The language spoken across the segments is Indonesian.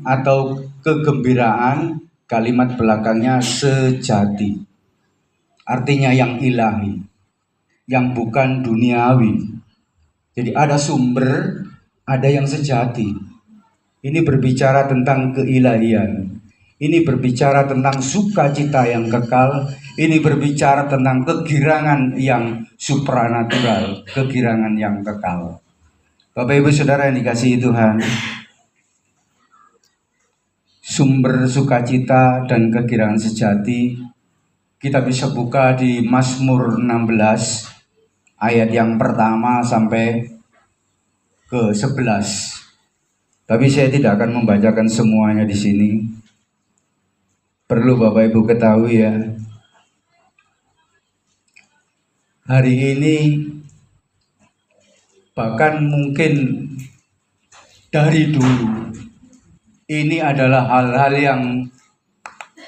atau kegembiraan, kalimat belakangnya sejati. Artinya yang ilahi, yang bukan duniawi. Jadi ada sumber, ada yang sejati. Ini berbicara tentang keilahian. Ini berbicara tentang sukacita yang kekal. Ini berbicara tentang kegirangan yang supranatural, kegirangan yang kekal. Bapak Ibu Saudara yang dikasihi Tuhan, sumber sukacita dan kegirangan sejati kita bisa buka di Mazmur 16 ayat yang pertama sampai ke 11. Tapi saya tidak akan membacakan semuanya di sini. Perlu Bapak Ibu ketahui ya, hari ini bahkan mungkin dari dulu ini adalah hal-hal yang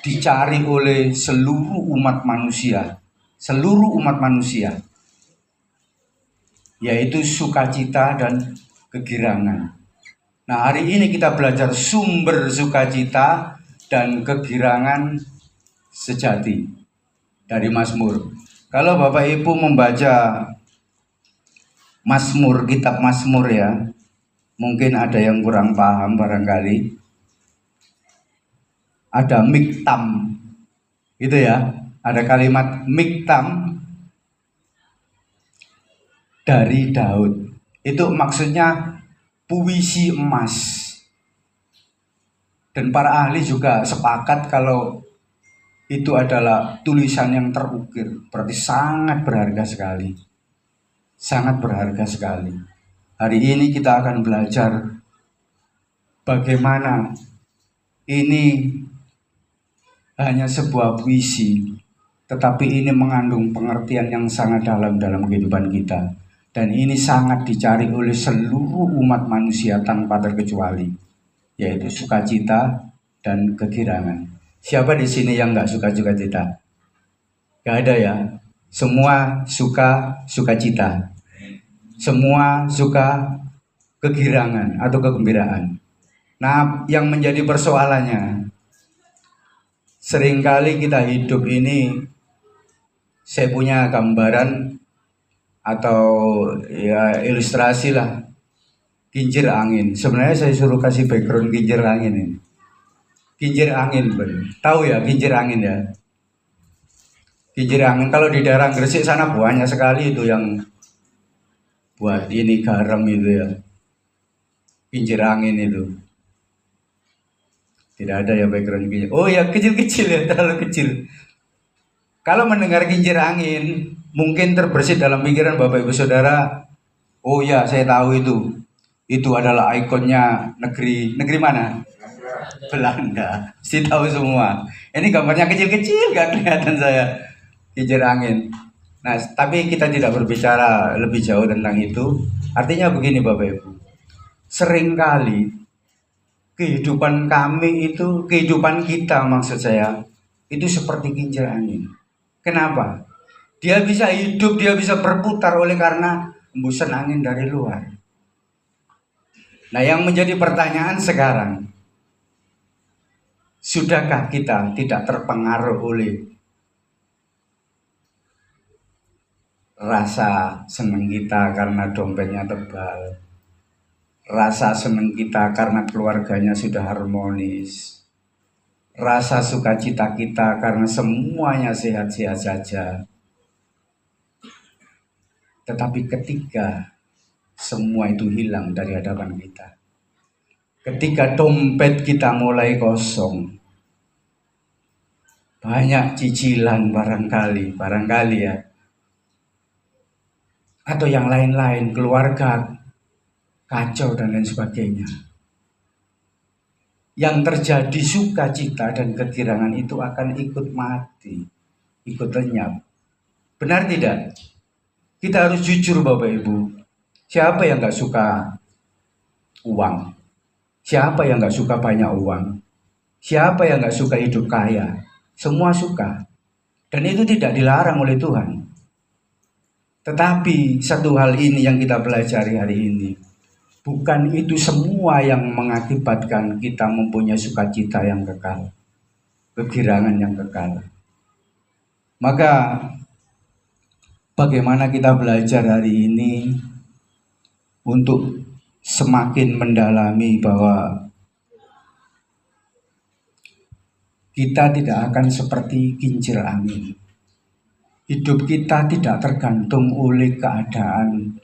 dicari oleh seluruh umat manusia, yaitu sukacita dan kegirangan. Nah, hari ini kita belajar sumber sukacita dan kegirangan sejati dari Mazmur. Kalau Bapak Ibu membaca Mazmur, kitab Mazmur ya, mungkin ada yang kurang paham barangkali. Ada miktam, gitu ya. Ada kalimat miktam dari Daud. Itu maksudnya puisi emas. Dan para ahli juga sepakat kalau itu adalah tulisan yang terukir. Berarti sangat berharga sekali. Sangat berharga sekali. Hari ini kita akan belajar bagaimana ini hanya sebuah puisi, tetapi ini mengandung pengertian yang sangat dalam kehidupan kita. Dan ini sangat dicari oleh seluruh umat manusia tanpa terkecuali, yaitu sukacita dan kegirangan. Siapa di sini yang nggak suka sukacita? Gak ada ya. Semua suka sukacita. Semua suka kegirangan atau kegembiraan. Nah, yang menjadi persoalannya, seringkali kita hidup ini, saya punya gambaran atau ya ilustrasi lah, kincir angin. Sebenarnya saya suruh kasih background kincir angin ini. Kincir angin, tahu ya kincir angin ya? Kincir angin kalau di daerah Gresik sana banyak sekali itu yang buat ini garam itu ya. Kincir angin itu. Tidak ada ya background kincir. Oh ya kecil-kecil ya, terlalu kecil. Kalau mendengar kincir angin, mungkin terbersit dalam pikiran Bapak Ibu Saudara, oh ya saya tahu itu. Itu adalah ikonnya negeri mana? Belanda. Mesti tahu semua. Ini gambarnya kecil-kecil gak kelihatan saya. Kincir angin. Nah, tapi kita tidak berbicara lebih jauh tentang itu. Artinya begini Bapak Ibu. Seringkali kehidupan kami itu, kehidupan kita maksud saya, itu seperti kincir angin. Kenapa? Dia bisa hidup, dia bisa berputar oleh karena hembusan angin dari luar. Nah, yang menjadi pertanyaan sekarang, sudahkah kita tidak terpengaruh oleh rasa senang kita karena dompetnya tebal, rasa senang kita karena keluarganya sudah harmonis, rasa sukacita kita karena semuanya sehat-sehat saja. Tetapi ketika semua itu hilang dari hadapan kita, ketika dompet kita mulai kosong, banyak cicilan barangkali ya, atau yang lain-lain, keluarga kacau dan lain sebagainya, yang terjadi sukacita dan kegirangan itu akan ikut mati, ikut lenyap. Benar tidak? Kita harus jujur Bapak Ibu. Siapa yang gak suka uang? Siapa yang gak suka banyak uang? Siapa yang gak suka hidup kaya? Semua suka. Dan itu tidak dilarang oleh Tuhan. Tetapi satu hal ini yang kita pelajari hari ini. bukan itu semua yang mengakibatkan kita mempunyai sukacita yang kekal, kegirangan yang kekal. Maka bagaimana kita belajar hari ini untuk semakin mendalami bahwa kita tidak akan seperti kincir angin. Hidup kita tidak tergantung oleh keadaan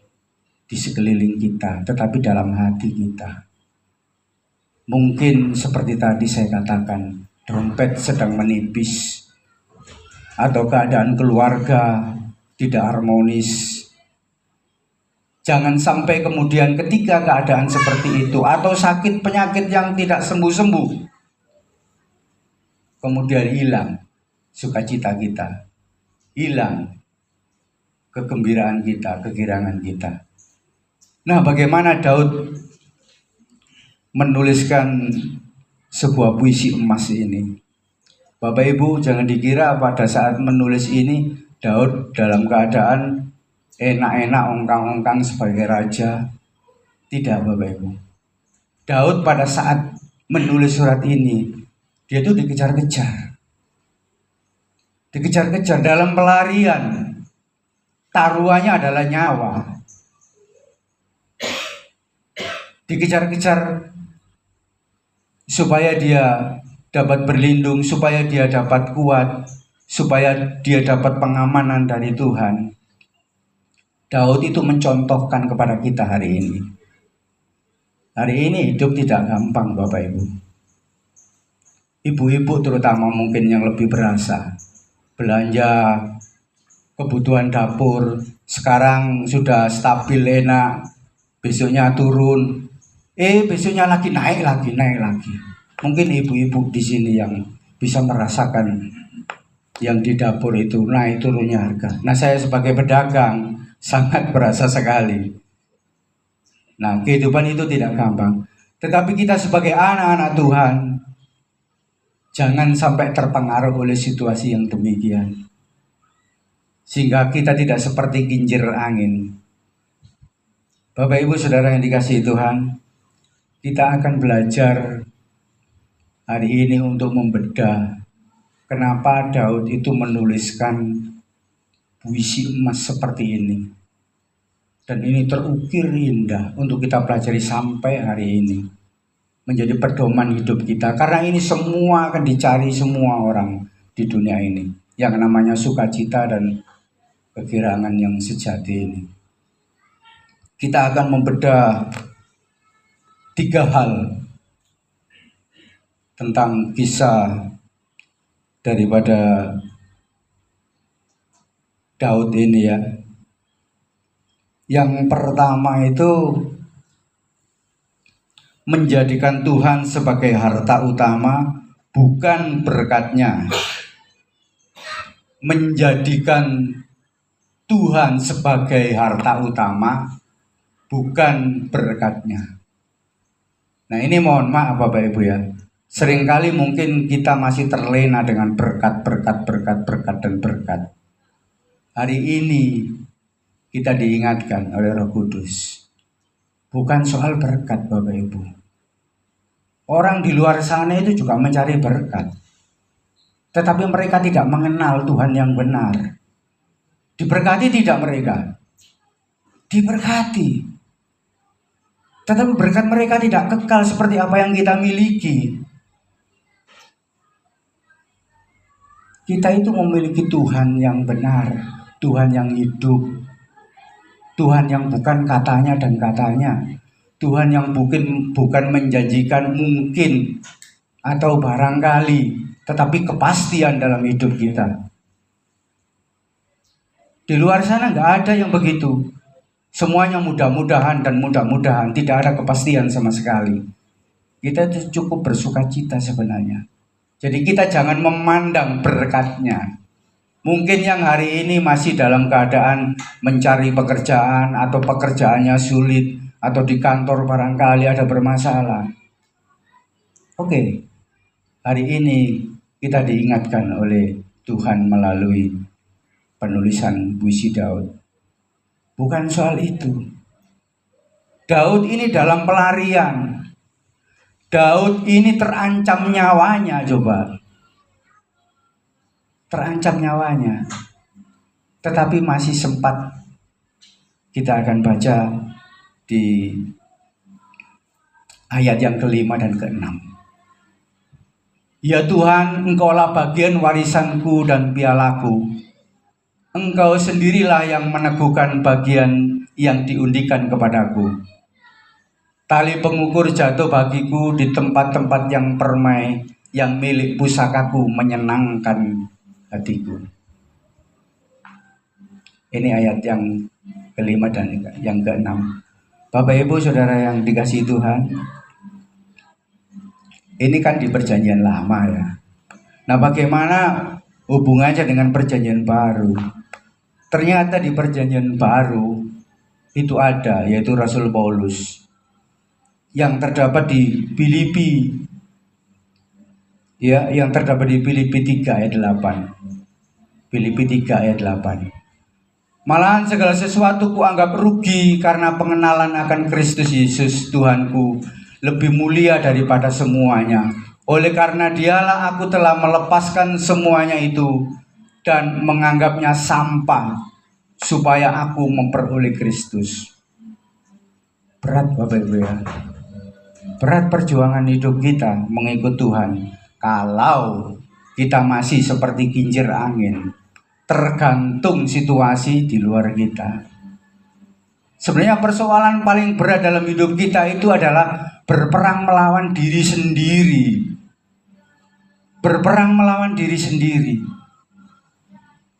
di sekeliling kita, tetapi dalam hati kita. Mungkin seperti tadi saya katakan, dompet sedang menipis, atau keadaan keluarga tidak harmonis. Jangan sampai kemudian ketika keadaan seperti itu, atau sakit penyakit yang tidak sembuh-sembuh, kemudian hilang sukacita kita, hilang kegembiraan kita, kegirangan kita. Nah, bagaimana Daud menuliskan sebuah puisi emas ini? Bapak Ibu, jangan dikira pada saat menulis ini Daud dalam keadaan enak-enak ongkang-ongkang sebagai raja. Tidak, Bapak Ibu. Daud pada saat menulis surat ini, dia itu dikejar-kejar. Dikejar-kejar dalam pelarian. Taruhannya adalah nyawa. Dikejar-kejar supaya dia dapat berlindung, supaya dia dapat kuat, supaya dia dapat pengamanan dari Tuhan. Daud itu mencontohkan kepada kita hari ini. Hari ini hidup tidak gampang, Bapak Ibu. Ibu-ibu terutama mungkin yang lebih berasa. Belanja kebutuhan dapur sekarang sudah stabil enak, besoknya turun. Besoknya lagi naik lagi. Mungkin ibu-ibu di sini yang bisa merasakan yang di dapur itu naik turunnya harga. Nah, saya sebagai pedagang sangat berasa sekali. Nah, kehidupan itu tidak gampang. Tetapi kita sebagai anak-anak Tuhan, jangan sampai terpengaruh oleh situasi yang demikian. Sehingga kita tidak seperti kincir angin. Bapak Ibu Saudara yang dikasihi Tuhan, kita akan belajar hari ini untuk membedah kenapa Daud itu menuliskan puisi emas seperti ini. Dan ini terukir indah untuk kita pelajari sampai hari ini. Menjadi pedoman hidup kita. Karena ini semua akan dicari semua orang di dunia ini. Yang namanya sukacita dan kegirangan yang sejati ini. Kita akan membedah 3 hal tentang kisah daripada Daud ini ya. Yang pertama itu menjadikan Tuhan sebagai harta utama, bukan berkatnya. Menjadikan Tuhan sebagai harta utama, bukan berkatnya. Nah, ini mohon maaf Bapak Ibu ya. Seringkali mungkin kita masih terlena dengan berkat. Hari ini kita diingatkan oleh Roh Kudus. Bukan soal berkat Bapak Ibu. Orang di luar sana itu juga mencari berkat. Tetapi mereka tidak mengenal Tuhan yang benar. Diberkati tidak mereka? Diberkati. Tetapi berkat mereka tidak kekal seperti apa yang kita miliki. Kita itu memiliki Tuhan yang benar, Tuhan yang hidup, Tuhan yang bukan katanya dan katanya, Tuhan yang bukan menjanjikan mungkin atau barangkali, tetapi kepastian dalam hidup kita. Di luar sana nggak ada yang begitu. Semuanya mudah-mudahan dan mudah-mudahan, tidak ada kepastian sama sekali. Kita itu cukup bersukacita sebenarnya. Jadi kita jangan memandang berkatnya. Mungkin yang hari ini masih dalam keadaan mencari pekerjaan atau pekerjaannya sulit, atau di kantor barangkali ada bermasalah. Oke, hari ini kita diingatkan oleh Tuhan melalui penulisan puisi Daud. Bukan soal itu. Daud ini dalam pelarian. Daud ini terancam nyawanya, coba. Terancam nyawanya. Tetapi masih sempat, kita akan baca di ayat yang ke-5 dan ke-6. Ya Tuhan, Engkaulah bagian warisanku dan pialaku. Engkau sendirilah yang meneguhkan bagian yang diundikan kepadaku. Tali pengukur jatuh bagiku di tempat-tempat yang permai, yang milik pusakaku menyenangkan hatiku. Ini ayat yang ke-5 dan yang ke-6. Bapak Ibu Saudara yang dikasihi Tuhan, ini kan di perjanjian lama ya. Nah, bagaimana hubungannya dengan perjanjian baru? Ternyata di perjanjian baru itu ada, yaitu Rasul Paulus yang terdapat di Filipi, ya, yang terdapat di Filipi 3 ayat 8. Filipi 3 ayat 8. Malahan segala sesuatu kuanggap rugi karena pengenalan akan Kristus Yesus Tuhanku lebih mulia daripada semuanya. Oleh karena Dialah aku telah melepaskan semuanya itu dan menganggapnya sampah supaya aku memperoleh Kristus. Berat Bapak Ibu ya. Berat perjuangan hidup kita mengikut Tuhan kalau kita masih seperti kincir angin, tergantung situasi di luar kita. Sebenarnya persoalan paling berat dalam hidup kita itu adalah berperang melawan diri sendiri. Berperang melawan diri sendiri.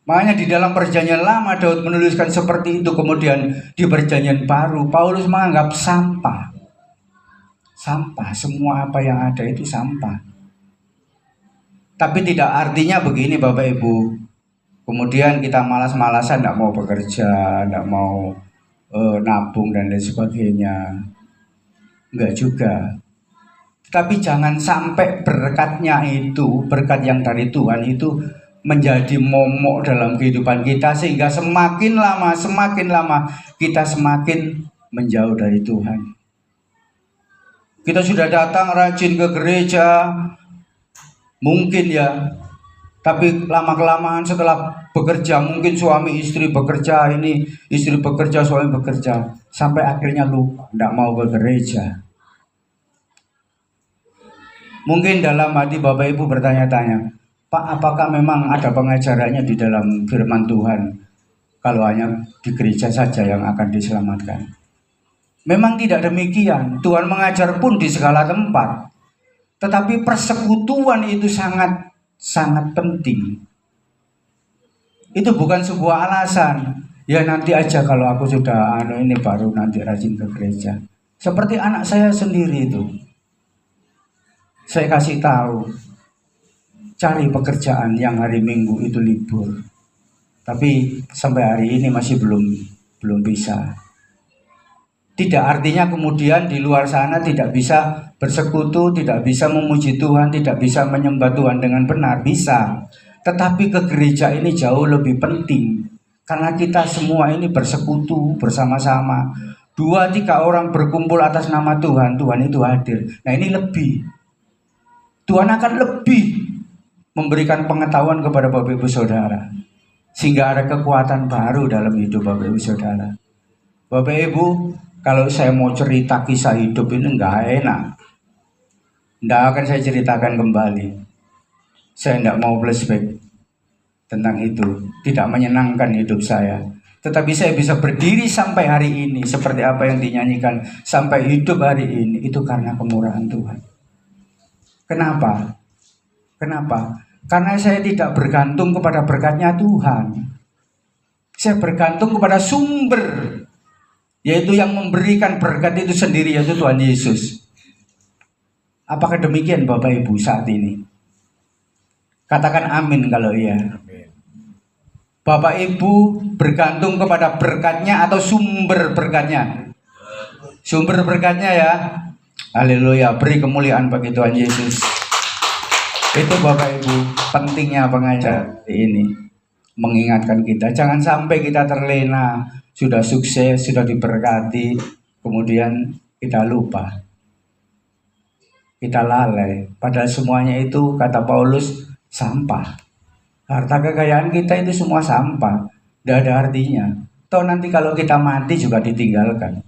Makanya di dalam perjanjian lama Daud menuliskan seperti itu. Kemudian di perjanjian baru Paulus menganggap sampah. Sampah, semua apa yang ada itu sampah. Tapi tidak artinya begini Bapak Ibu. Kemudian kita malas-malasan, tidak mau bekerja, tidak mau nabung dan lain sebagainya. Enggak juga. Tapi jangan sampai berkatnya itu, berkat yang dari Tuhan itu menjadi momok dalam kehidupan kita, sehingga semakin lama kita semakin menjauh dari Tuhan. Kita sudah datang rajin ke gereja, mungkin ya, tapi lama-kelamaan setelah bekerja, mungkin suami istri bekerja, ini istri bekerja, suami bekerja, sampai akhirnya lupa, tidak mau ke gereja. Mungkin dalam hati Bapak Ibu bertanya-tanya, Pak, apakah memang ada pengajarannya di dalam firman Tuhan kalau hanya di gereja saja yang akan diselamatkan? Memang tidak demikian. Tuhan mengajar pun di segala tempat. Tetapi persekutuan itu sangat penting. Itu bukan sebuah alasan. Ya nanti aja kalau aku sudah ini baru nanti rajin ke gereja. Seperti anak saya sendiri itu. Saya kasih tahu, cari pekerjaan yang hari Minggu itu libur. Tapi sampai hari ini masih belum bisa. Tidak artinya kemudian di luar sana tidak bisa bersekutu, tidak bisa memuji Tuhan, tidak bisa menyembah Tuhan dengan benar. Bisa. Tetapi ke gereja ini jauh lebih penting. Karena kita semua ini bersekutu bersama-sama. 2-3 orang berkumpul atas nama Tuhan, Tuhan itu hadir. Nah ini lebih. Tuhan akan lebih memberikan pengetahuan kepada Bapak Ibu Saudara. Sehingga ada kekuatan baru dalam hidup Bapak Ibu Saudara. Bapak Ibu, kalau saya mau cerita kisah hidup ini enggak enak. Tidak akan saya ceritakan kembali. Saya tidak mau flashback tentang itu. Tidak menyenangkan hidup saya. Tetapi saya bisa berdiri sampai hari ini. Seperti apa yang dinyanyikan. Sampai hidup hari ini. Itu karena kemurahan Tuhan. Kenapa? Kenapa? Karena saya tidak bergantung kepada berkatnya Tuhan. Saya bergantung kepada sumber, yaitu yang memberikan berkat itu sendiri, yaitu Tuhan Yesus. Apakah demikian Bapak Ibu saat ini? Katakan amin kalau iya. Bapak Ibu bergantung kepada berkatnya atau sumber berkatnya? Sumber berkatnya ya. Haleluya, beri kemuliaan bagi Tuhan Yesus. Itu Bapak Ibu pentingnya pengajar ini. Mengingatkan kita, jangan sampai kita terlena. Sudah sukses, sudah diberkati, kemudian kita lupa, kita lalai. Padahal semuanya itu, kata Paulus, sampah. Harta kekayaan kita itu semua sampah, tidak ada artinya. Toh nanti kalau kita mati juga ditinggalkan.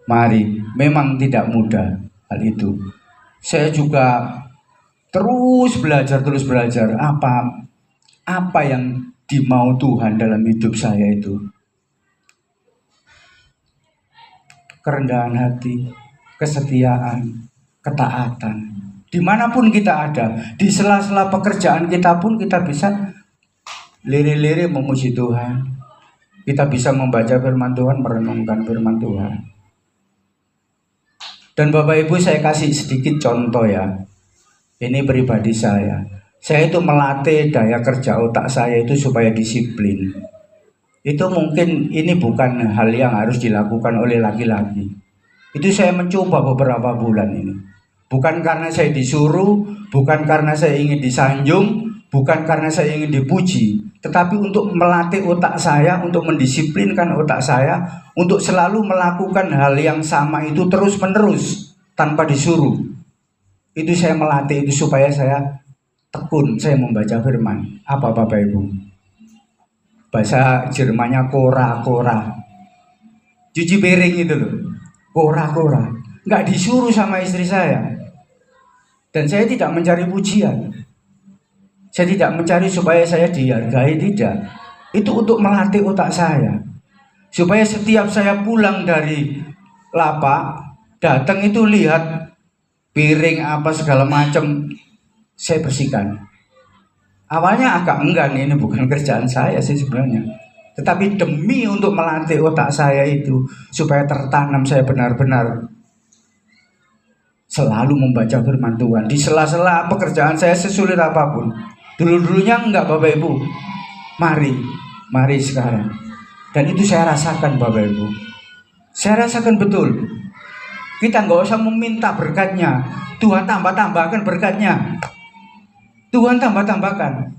Mari, memang tidak mudah hal itu. Saya juga terus belajar apa yang dimau Tuhan dalam hidup saya itu. Kerendahan hati, kesetiaan, ketaatan. Dimanapun kita ada, di sela-sela pekerjaan kita pun kita bisa lirik-lirik memuji Tuhan. Kita bisa membaca firman Tuhan, merenungkan firman Tuhan. Dan Bapak Ibu, saya kasih sedikit contoh ya. Ini pribadi saya. Saya itu melatih daya kerja otak saya itu supaya disiplin. Itu mungkin ini bukan hal yang harus dilakukan oleh laki-laki. Itu saya mencoba beberapa bulan ini. Bukan karena saya disuruh, bukan karena saya ingin disanjung, bukan karena saya ingin dipuji, tetapi untuk melatih otak saya, untuk mendisiplinkan otak saya, untuk selalu melakukan hal yang sama itu terus-menerus tanpa disuruh. Itu saya melatih itu supaya saya tekun, saya membaca firman. Apa Bapak Ibu? Bahasa Jermannya kora-kora. Cuci piring itu loh. Kora-kora. Nggak disuruh sama istri saya. Dan saya tidak mencari pujian. Saya tidak mencari supaya saya dihargai, tidak. Itu untuk melatih otak saya. Supaya setiap saya pulang dari lapak, datang itu lihat piring apa segala macam, saya bersihkan. Awalnya agak enggan, ini bukan kerjaan saya sih sebenarnya. Tetapi demi untuk melatih otak saya itu, supaya tertanam saya benar-benar selalu membaca firman Tuhan. Di sela-sela pekerjaan saya sesulit apapun. Dulu-dulunya enggak Bapak Ibu. Mari sekarang. Dan itu saya rasakan Bapak Ibu. Saya rasakan betul. Kita nggak usah meminta berkatnya. Tuhan tambah-tambahkan berkatnya. Tuhan tambah-tambahkan.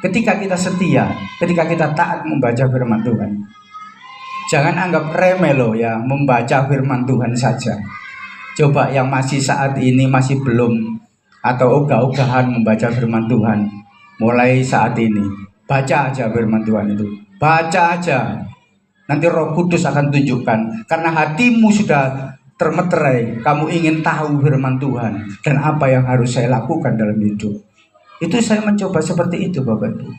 Ketika kita setia, ketika kita taat membaca firman Tuhan. Jangan anggap remeh loh ya membaca firman Tuhan saja. Coba yang masih saat ini masih belum atau ogah-ogahan membaca firman Tuhan. Mulai saat ini, baca aja firman Tuhan itu. Baca aja. Nanti Roh Kudus akan tunjukkan. Karena hatimu sudah termeterai, kamu ingin tahu firman Tuhan dan apa yang harus saya lakukan dalam hidup. Itu saya mencoba seperti itu Bapak Ibu.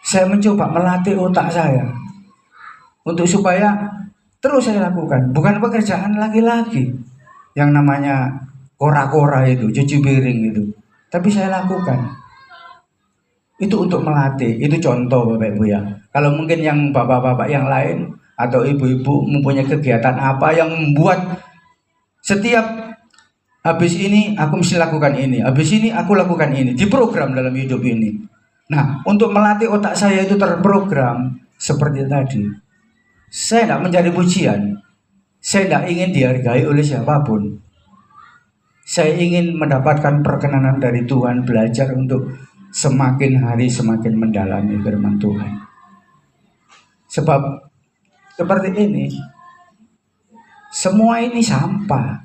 Saya mencoba melatih otak saya untuk supaya terus saya lakukan. Bukan pekerjaan laki-laki yang namanya kora-kora itu, cuci piring itu. Tapi saya lakukan. Itu untuk melatih. Itu contoh Bapak Ibu ya. Kalau mungkin yang bapak-bapak yang lain atau ibu-ibu mempunyai kegiatan apa yang membuat setiap habis ini aku mesti lakukan ini, habis ini aku lakukan ini, diprogram dalam hidup ini. Nah, untuk melatih otak saya itu terprogram seperti tadi. Saya tidak mencari pujian. Saya tidak ingin dihargai oleh siapapun. Saya ingin mendapatkan perkenanan dari Tuhan, belajar untuk semakin hari semakin mendalami firman Tuhan. Sebab seperti ini, semua ini sampah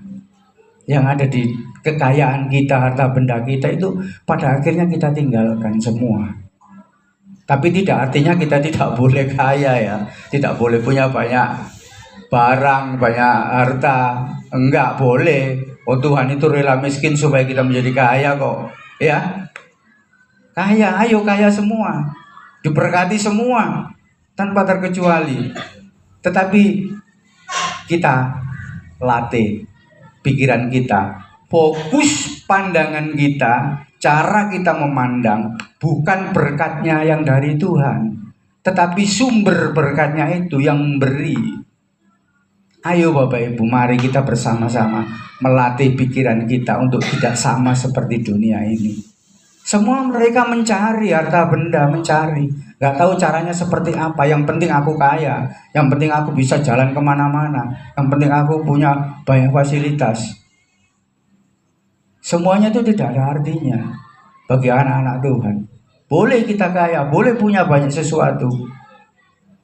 yang ada di kekayaan kita, harta benda kita itu pada akhirnya kita tinggalkan semua. Tapi tidak artinya kita tidak boleh kaya ya, tidak boleh punya banyak barang, banyak harta. Enggak boleh. Oh Tuhan itu rela miskin supaya kita menjadi kaya kok. Ya, kaya, ayo kaya semua, diberkati semua tanpa terkecuali. Tetapi kita latih pikiran kita, fokus pandangan kita, cara kita memandang bukan berkatnya yang dari Tuhan, tetapi sumber berkatnya itu yang memberi. Ayo Bapak Ibu, mari kita bersama-sama melatih pikiran kita untuk tidak sama seperti dunia ini. Semua mereka mencari harta benda, mencari, gak tahu caranya seperti apa. Yang penting aku kaya, yang penting aku bisa jalan kemana-mana, yang penting aku punya banyak fasilitas. Semuanya itu tidak ada artinya bagi anak-anak Tuhan. Boleh kita kaya, boleh punya banyak sesuatu.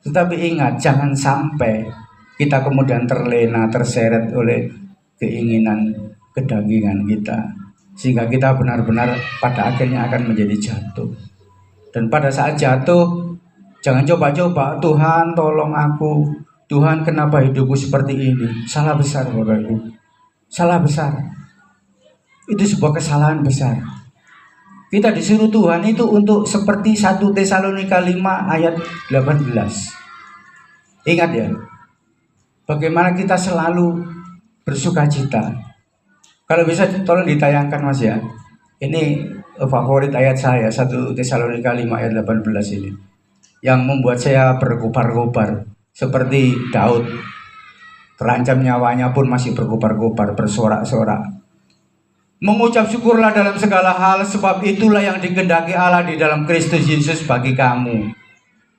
Tetapi ingat, jangan sampai kita kemudian terlena, terseret oleh keinginan kedagingan kita. Sehingga kita benar-benar pada akhirnya akan menjadi jatuh. Dan pada saat jatuh, jangan coba-coba, Tuhan tolong aku. Tuhan kenapa hidupku seperti ini? Salah besar Bapak Ibu. Salah besar. Itu sebuah kesalahan besar. Kita disuruh Tuhan itu untuk seperti 1 Tesalonika 5 ayat 18. Ingat ya, bagaimana kita selalu bersuka cita. Kalau bisa tolong ditayangkan Mas ya. Ini favorit ayat saya, 1 Tesalonika 5 ayat 18 ini. Yang membuat saya berkobar-kobar. Seperti Daud, terancam nyawanya pun masih berkobar-kobar, bersorak-sorak. Mengucap syukurlah dalam segala hal, sebab itulah yang dikehendaki Allah di dalam Kristus Yesus bagi kamu.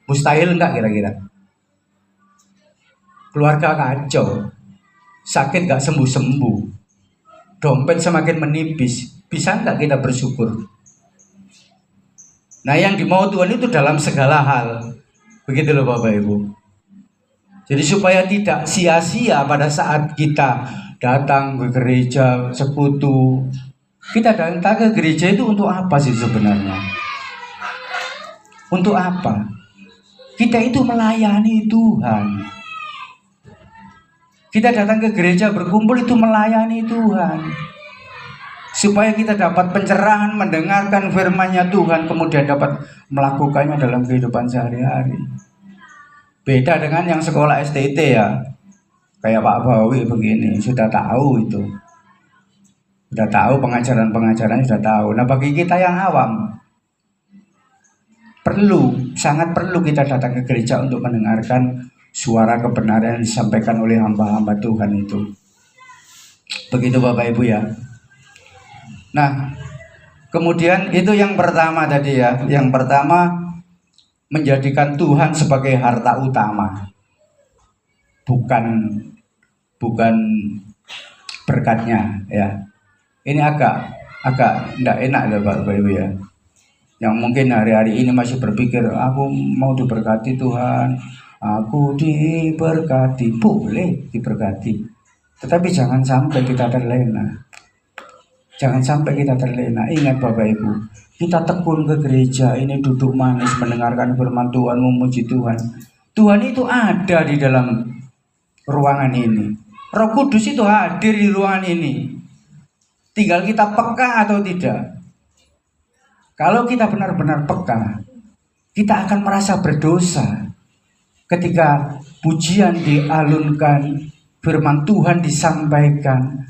Mustahil enggak kira-kira? Keluarga kacau, sakit enggak sembuh-sembuh, dompet semakin menipis, bisa enggak kita bersyukur? Nah, yang dimau Tuhan itu dalam segala hal. Begitu loh Bapak Ibu. Jadi supaya tidak sia-sia pada saat kita datang ke gereja, sekutu. Kita datang ke gereja itu untuk apa sih sebenarnya? Untuk apa? Kita itu melayani Tuhan. Kita datang ke gereja berkumpul itu melayani Tuhan. Supaya kita dapat pencerahan, mendengarkan firman-Nya Tuhan, kemudian dapat melakukannya dalam kehidupan sehari-hari. Beda dengan yang sekolah STT ya. Kayak Pak Bawi begini, sudah tahu itu. Sudah tahu pengajaran-pengajarannya, sudah tahu. Nah, bagi kita yang awam, sangat perlu kita datang ke gereja untuk mendengarkan suara kebenaran yang disampaikan oleh hamba-hamba Tuhan itu. Begitu Bapak Ibu ya. Nah, kemudian itu yang pertama tadi ya. Yang pertama, menjadikan Tuhan sebagai harta utama. Bukan berkatnya ya. Ini agak tidak enak loh Bapak Ibu ya. Yang mungkin hari-hari ini masih berpikir, aku mau diberkati Tuhan, aku diberkati. Boleh diberkati, tetapi jangan sampai kita terlena. Jangan sampai kita terlena. Ingat Bapak Ibu, kita tekun ke gereja ini, duduk manis mendengarkan firman Tuhan, memuji Tuhan. Tuhan itu ada di dalam ruangan ini. Roh Kudus itu hadir di ruangan ini. Tinggal kita peka atau tidak. Kalau kita benar-benar peka, kita akan merasa berdosa ketika pujian dialunkan, firman Tuhan disampaikan,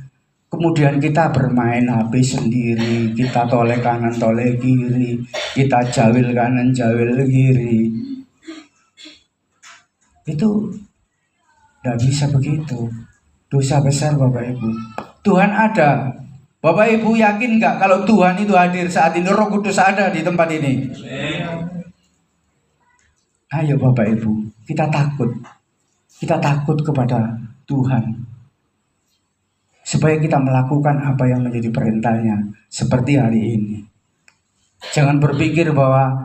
kemudian kita bermain HP sendiri, kita toleh kanan toleh kiri, kita jawil kanan jawil kiri. Itu tidak bisa begitu. Dosa besar Bapak Ibu. Tuhan ada. Bapak Ibu yakin nggak kalau Tuhan itu hadir saat ini, Roh Kudus ada di tempat ini? Ayo Bapak Ibu, kita takut. Kita takut kepada Tuhan. Supaya kita melakukan apa yang menjadi perintahnya. Seperti hari ini. Jangan berpikir bahwa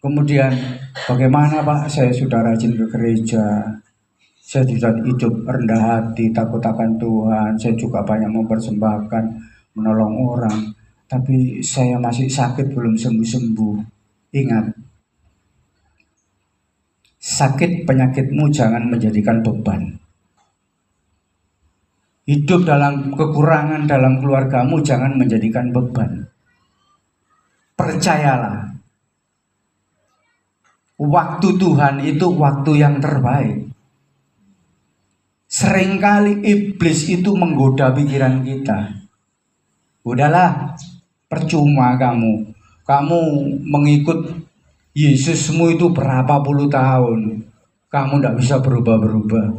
kemudian bagaimana Pak, saya sudah rajin ke gereja, saya sudah hidup rendah hati, takut akan Tuhan, saya juga banyak mempersembahkan, menolong orang, tapi saya masih sakit belum sembuh-sembuh. Ingat, sakit penyakitmu jangan menjadikan beban. Hidup dalam kekurangan dalam keluargamu jangan menjadikan beban. Percayalah, waktu Tuhan itu waktu yang terbaik. Seringkali iblis itu menggoda pikiran kita. Udahlah, percuma kamu mengikut Yesusmu itu berapa puluh tahun, kamu tidak bisa berubah-berubah.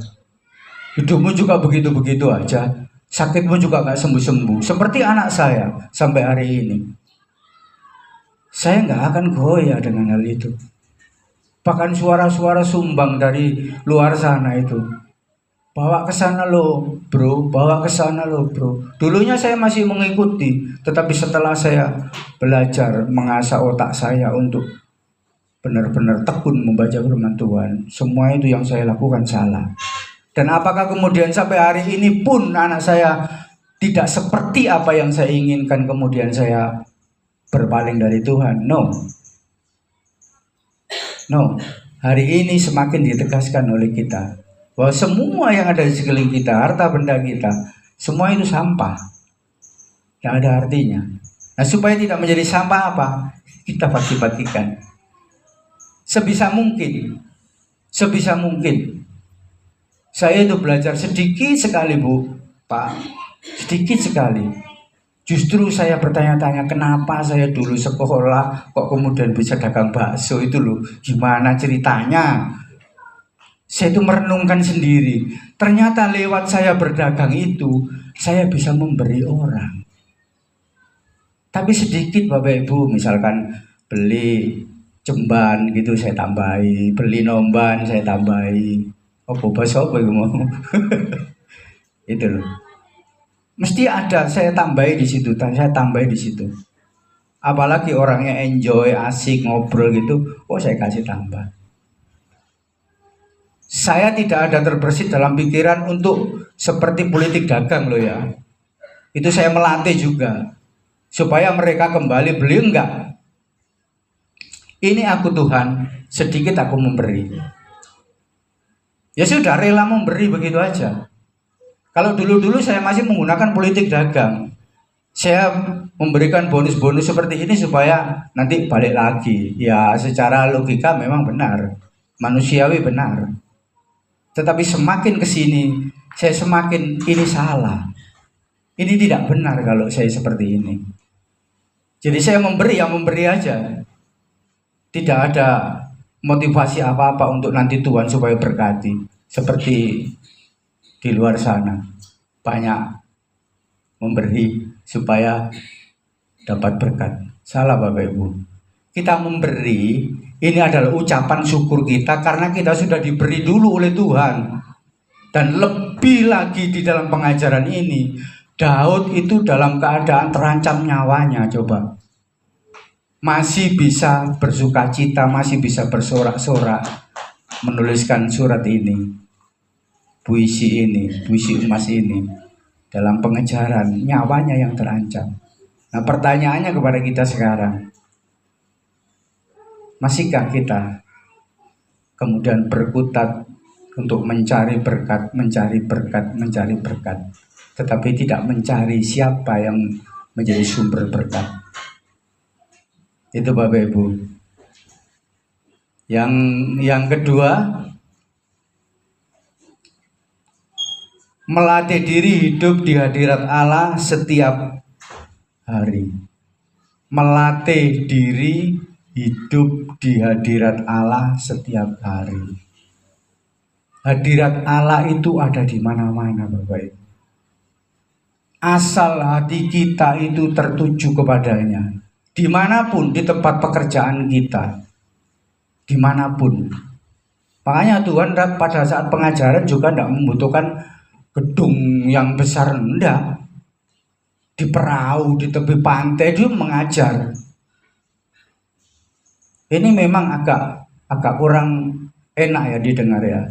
Hidupmu juga begitu-begitu aja, sakitmu juga nggak sembuh-sembuh. Seperti anak saya sampai hari ini, saya nggak akan goyah dengan hal itu. Bahkan suara-suara sumbang dari luar sana itu, Bawa ke sana loh, bro. Bawa ke sana loh, bro. Dulunya saya masih mengikuti, tetapi setelah saya belajar mengasah otak saya untuk benar-benar tekun membaca firman Tuhan, semua itu yang saya lakukan salah. Dan apakah kemudian sampai hari ini pun anak saya tidak seperti apa yang saya inginkan, kemudian saya berpaling dari Tuhan? No. No. Hari ini semakin ditegaskan oleh kita bahwa semua yang ada di sekeliling kita, harta benda kita, semua itu sampah. Tidak ada artinya. Nah, supaya tidak menjadi sampah apa? Kita bagi-bagikan. Sebisa mungkin. Sebisa mungkin. Saya itu belajar sedikit sekali, Bu, Pak. Sedikit sekali. Justru saya bertanya-tanya kenapa saya dulu sekolah kok kemudian bisa dagang bakso itu loh. Gimana ceritanya? Saya itu merenungkan sendiri. Ternyata lewat saya berdagang itu, saya bisa memberi orang. Tapi sedikit Bapak Ibu, misalkan beli cemban gitu saya tambahi, beli nomban saya tambahi. Oh, bakso apa itu mau? Itu loh. Mesti ada saya tambahi di situ, saya tambahi di situ. Apalagi orangnya enjoy, asik ngobrol gitu, oh saya kasih tambah. Saya tidak ada terbersit dalam pikiran untuk seperti politik dagang loh ya. Itu saya melatih juga. Supaya mereka kembali beli enggak. Ini aku Tuhan, sedikit aku memberi. Ya sudah rela memberi begitu aja. Kalau dulu-dulu saya masih menggunakan politik dagang. Saya memberikan bonus-bonus seperti ini supaya nanti balik lagi. Ya secara logika memang benar. Manusiawi benar. Tetapi semakin kesini, saya semakin ini salah. Ini tidak benar kalau saya seperti ini. Jadi saya memberi, yang memberi aja. Tidak ada motivasi apa-apa untuk nanti Tuhan supaya berkati. Seperti di luar sana. Banyak memberi supaya dapat berkat. Salah Bapak Ibu. Kita memberi, ini adalah ucapan syukur kita karena kita sudah diberi dulu oleh Tuhan. Dan lebih lagi di dalam pengajaran ini, Daud itu dalam keadaan terancam nyawanya, coba. Masih bisa bersuka cita, masih bisa bersorak-sorak menuliskan surat ini. Puisi emas ini. Dalam pengejaran, nyawanya yang terancam. Nah, pertanyaannya kepada kita sekarang, masihkah kita kemudian berkutat untuk mencari berkat, tetapi tidak mencari siapa yang menjadi sumber berkat? Itu Bapak Ibu. Yang kedua, melatih diri hidup di hadirat Allah setiap hari. Melatih diri hidup di hadirat Allah setiap hari. Hadirat Allah itu ada di mana-mana Bapak Ibu. Asal hati kita itu tertuju kepadanya. Dimanapun, di tempat pekerjaan kita. Dimanapun. Makanya Tuhan pada saat pengajaran juga tidak membutuhkan gedung yang besar, enggak. Di perahu, di tepi pantai dia mengajar. Ini memang agak kurang enak ya didengar ya.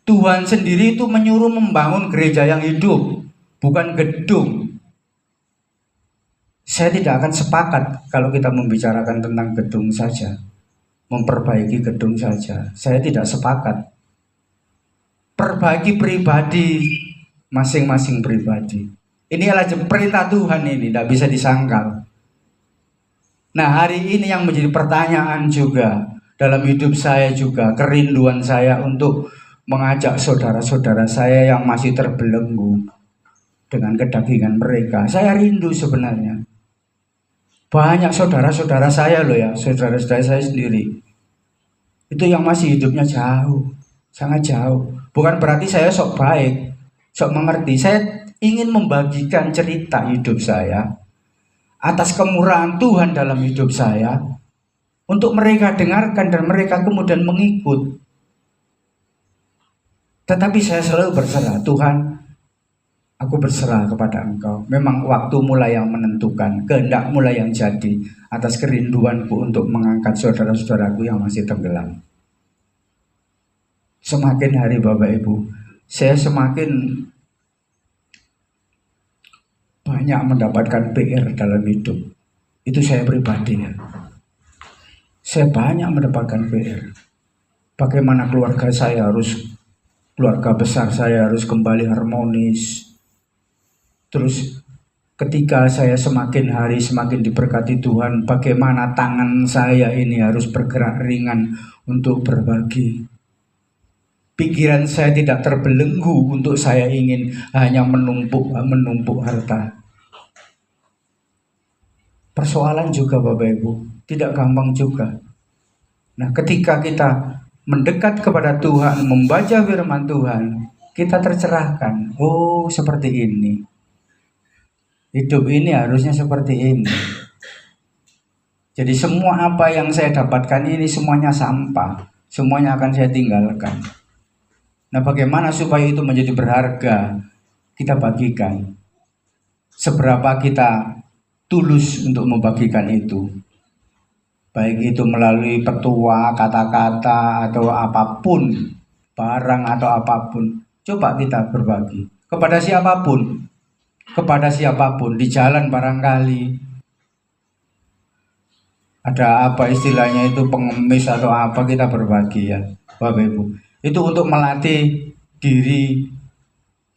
Tuhan sendiri itu menyuruh membangun gereja yang hidup, bukan gedung. Saya tidak akan sepakat kalau kita membicarakan tentang gedung saja, memperbaiki gedung saja. Saya tidak sepakat. Perbaiki pribadi, masing-masing pribadi. Ini adalah perintah Tuhan, ini tidak bisa disangkal. Nah, hari ini yang menjadi pertanyaan juga dalam hidup saya juga, kerinduan saya untuk mengajak saudara-saudara saya yang masih terbelenggu dengan kedagingan mereka. Saya rindu sebenarnya. Banyak saudara-saudara saya loh ya, saudara-saudara saya sendiri. Itu yang masih hidupnya jauh, sangat jauh. Bukan berarti saya sok baik, sok mengerti. Saya ingin membagikan cerita hidup saya atas kemurahan Tuhan dalam hidup saya untuk mereka dengarkan dan mereka kemudian mengikut. Tetapi saya selalu berserah, Tuhan, aku berserah kepada Engkau. Memang waktumu lah yang menentukan, kehendakmu lah yang jadi atas kerinduanku untuk mengangkat saudara-saudaraku yang masih tenggelam. Semakin hari Bapak Ibu, saya semakin banyak mendapatkan PR dalam hidup. Itu saya pribadi ya. Saya banyak mendapatkan PR. Bagaimana keluarga besar saya harus kembali harmonis. Terus ketika saya semakin hari semakin diberkati Tuhan, bagaimana tangan saya ini harus bergerak ringan untuk berbagi. Pikiran saya tidak terbelenggu untuk saya ingin hanya menumpuk harta. Persoalan juga Bapak Ibu, tidak gampang juga. Nah, ketika kita mendekat kepada Tuhan, membaca firman Tuhan, kita tercerahkan. Oh, seperti ini. Hidup ini harusnya seperti ini. Jadi semua apa yang saya dapatkan ini semuanya sampah. Semuanya akan saya tinggalkan. Nah, bagaimana supaya itu menjadi berharga? Kita bagikan. Seberapa kita tulus untuk membagikan itu. Baik itu melalui petua, kata-kata, atau apapun, barang atau apapun. Coba kita berbagi. Kepada siapapun. Kepada siapapun. Di jalan barangkali. Ada apa istilahnya itu, pengemis atau apa, kita berbagi ya Bapak Ibu. Itu untuk melatih diri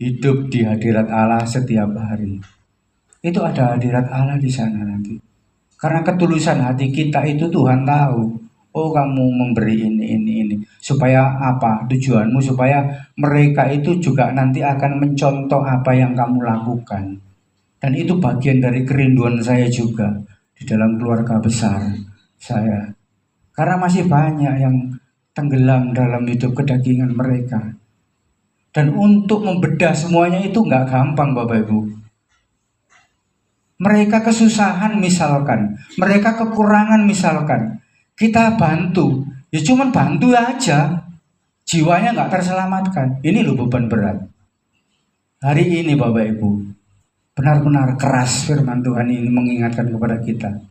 hidup di hadirat Allah setiap hari. Itu ada hadirat Allah di sana nanti. Karena ketulusan hati kita itu Tuhan tahu. Oh, kamu memberi ini. Supaya apa? Tujuanmu supaya mereka itu juga nanti akan mencontoh apa yang kamu lakukan. Dan itu bagian dari kerinduan saya juga di dalam keluarga besar saya. Karena masih banyak yang tenggelam dalam hidup kedagingan mereka. Dan untuk membedah semuanya itu nggak gampang Bapak Ibu. Mereka kesusahan misalkan, mereka kekurangan misalkan, kita bantu, ya cuman bantu aja, jiwanya nggak terselamatkan. Ini loh beban berat. Hari ini Bapak Ibu, benar-benar keras firman Tuhan ini mengingatkan kepada kita.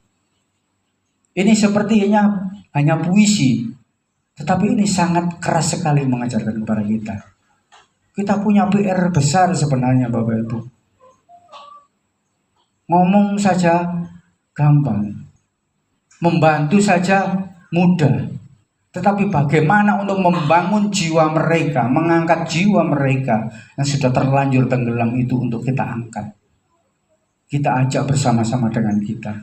Ini sepertinya hanya puisi, tetapi ini sangat keras sekali mengajarkan kepada kita. Kita punya PR besar sebenarnya Bapak Ibu. Ngomong saja gampang, membantu saja mudah. Tetapi bagaimana untuk membangun jiwa mereka, mengangkat jiwa mereka yang sudah terlanjur tenggelam itu untuk kita angkat. Kita ajak bersama-sama dengan kita.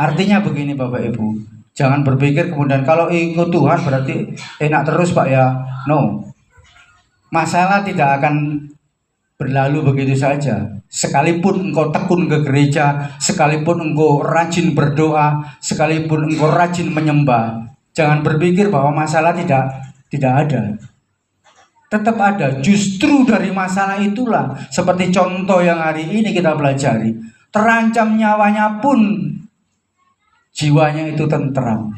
Artinya begini Bapak Ibu, jangan berpikir kemudian kalau ikut Tuhan berarti enak terus Pak ya. No, masalah tidak akan berlalu begitu saja. Sekalipun engkau tekun ke gereja, sekalipun engkau rajin berdoa, sekalipun engkau rajin menyembah, jangan berpikir bahwa masalah tidak ada. Tetap ada. Justru dari masalah itulah, seperti contoh yang hari ini kita pelajari, terancam nyawanya pun jiwanya itu tentram,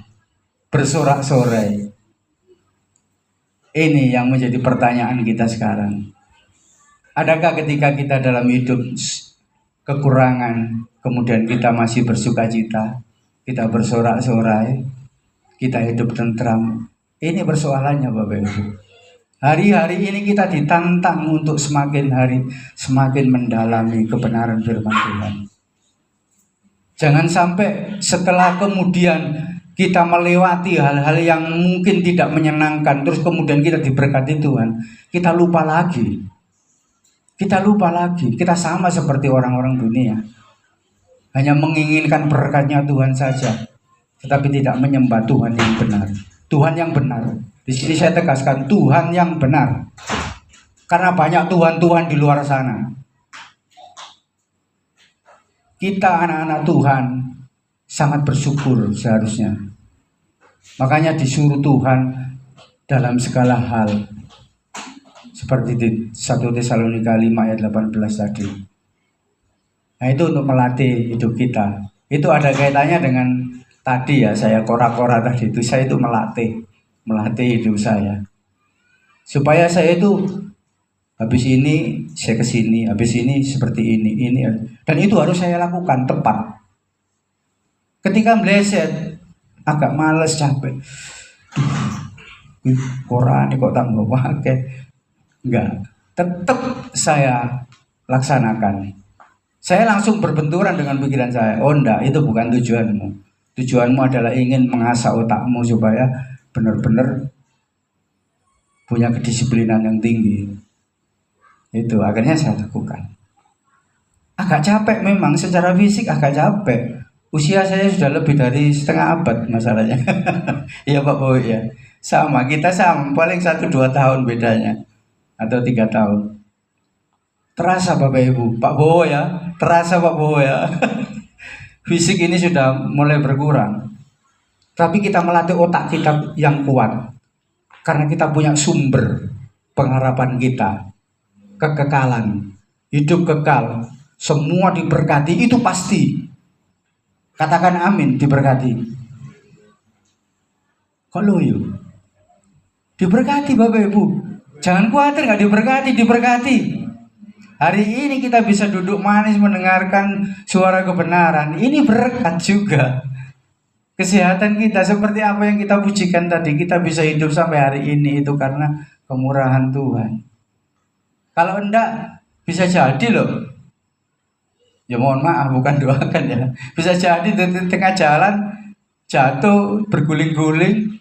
bersorak-sorai. Ini yang menjadi pertanyaan kita sekarang. Adakah ketika kita dalam hidup kekurangan, kemudian kita masih bersuka cita, kita bersorak-sorai, kita hidup tentram? Ini persoalannya Bapak Ibu. Hari-hari ini kita ditantang untuk semakin hari semakin mendalami kebenaran firman Tuhan. Jangan sampai setelah kemudian kita melewati hal-hal yang mungkin tidak menyenangkan, terus kemudian kita diberkati Tuhan, kita lupa lagi. Kita sama seperti orang-orang dunia. Hanya menginginkan berkatnya Tuhan saja, tetapi tidak menyembah Tuhan yang benar. Tuhan yang benar. Di sini saya tegaskan, Tuhan yang benar. Karena banyak Tuhan-Tuhan di luar sana. Kita anak-anak Tuhan sangat bersyukur seharusnya. Makanya disuruh Tuhan dalam segala hal. Seperti di 1 Tesalonika 5 ayat 18 tadi. Nah itu untuk melatih hidup kita. Itu ada kaitannya dengan tadi ya, saya kora-kora tadi itu. Saya itu melatih hidup saya. Supaya saya itu habis ini saya ke sini, habis ini seperti ini. Dan itu harus saya lakukan tepat. Ketika meleset, agak males, capek. Quran kok tambah pakai. Enggak, tetap saya laksanakan. Saya langsung berbenturan dengan pikiran saya. Oh enggak, itu bukan tujuanmu. Tujuanmu adalah ingin mengasah otakmu supaya benar-benar punya kedisiplinan yang tinggi. Itu akhirnya saya lakukan. Agak capek memang, secara fisik agak capek. Usia saya sudah lebih dari setengah abad masalahnya. Iya Pak Boy ya. Sama, kita sama, paling 1-2 tahun bedanya. Atau 3 tahun. Terasa Bapak Ibu, Pak Boy ya. Terasa Pak Boy ya. Fisik ini sudah mulai berkurang. Tapi kita melatih otak kita yang kuat. Karena kita punya sumber pengharapan kita. Kekekalan. Hidup kekal. Semua diberkati, itu pasti. Katakan amin, diberkati. Kok loyo? Diberkati Bapak Ibu. Jangan khawatir nggak diberkati, diberkati. Hari ini kita bisa duduk manis mendengarkan suara kebenaran. Ini berkat juga. Kesehatan kita seperti apa yang kita pujikan tadi, kita bisa hidup sampai hari ini itu karena kemurahan Tuhan. Kalau enggak, bisa jadi loh. Ya mohon maaf, bukan doakan ya. Bisa jadi di tengah jalan jatuh berguling-guling.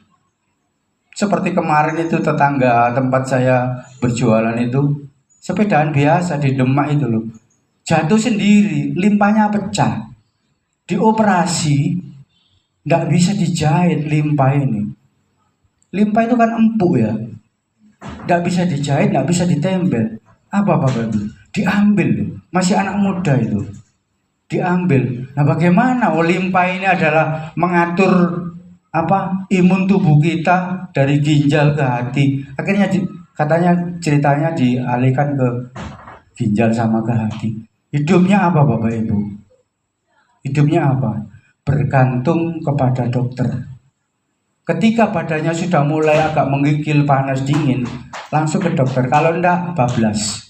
Seperti kemarin itu tetangga tempat saya berjualan itu, sepedaan biasa di Demak itu loh. Jatuh sendiri, limpahnya pecah. Dioperasi, nggak bisa dijahit limpah ini. Limpah itu kan empuk ya. Nggak bisa dijahit, nggak bisa ditempel. Apa itu? Diambil loh. Masih anak muda itu. Diambil. Nah bagaimana? Limpah ini adalah mengatur imun tubuh kita dari ginjal ke hati. Akhirnya katanya ceritanya dialihkan ke ginjal sama ke hati. Hidupnya apa Bapak Ibu? Hidupnya apa? Bergantung kepada dokter. Ketika badannya sudah mulai agak menggigil, panas, dingin, langsung ke dokter. Kalau enggak, bablas.